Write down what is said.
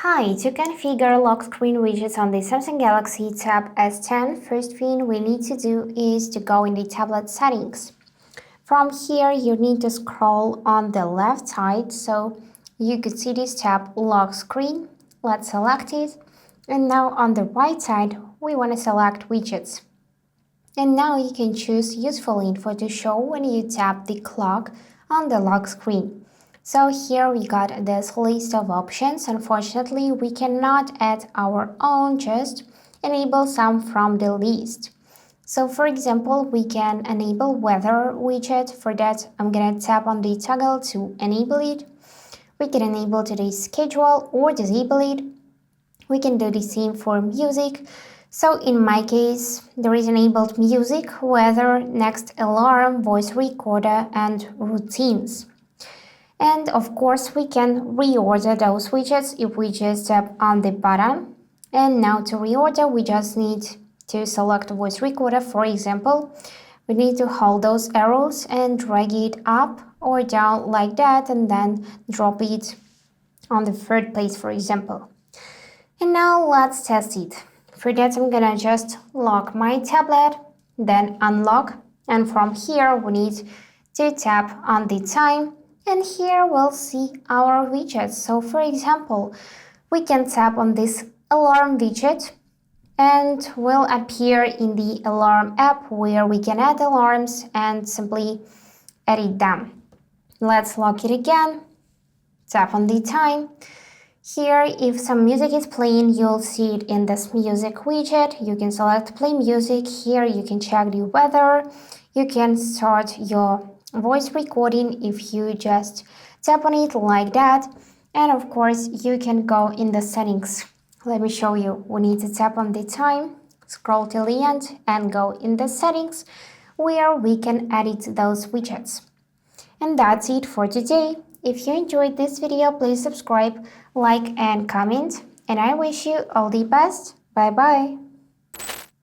Hi, to configure lock screen widgets on the Samsung Galaxy Tab S10, first thing we need to do is to go in the tablet settings. From here, you need to scroll on the left side so you could see this tab lock screen. Let's select it. And now on the right side, we want to select widgets. And now you can choose useful info to show when you tap the clock on the lock screen. So here we got this list of options. Unfortunately, we cannot add our own, just enable some from the list. So for example, we can enable weather widget. For that, I'm gonna tap on the toggle to enable it. We can enable today's schedule or disable it. We can do the same for music. So in my case, there is enabled music, weather, next alarm, voice recorder, and routines. And of course, we can reorder those widgets if we just tap on the button. And now to reorder, we just need to select voice recorder, for example. We need to hold those arrows and drag it up or down like that, and then drop it on the third place, for example. And now let's test it. For that, I'm gonna just lock my tablet, then unlock. And from here, we need to tap on the time. And here we'll see our widgets. So for example, we can tap on this alarm widget and will appear in the alarm app where we can add alarms and simply edit them. Let's lock it again, tap on the time. Here, if some music is playing, you'll see it in this music widget. You can select play music. Here you can check the weather. You can start your voice recording if you just tap on it like that. And of course, you can go in the settings. Let me show you. We need to tap on the time, scroll till the end, and go in the settings where we can edit those widgets. And that's it for today. If you enjoyed this video, please subscribe, like, and comment. And I wish you all the best. Bye bye.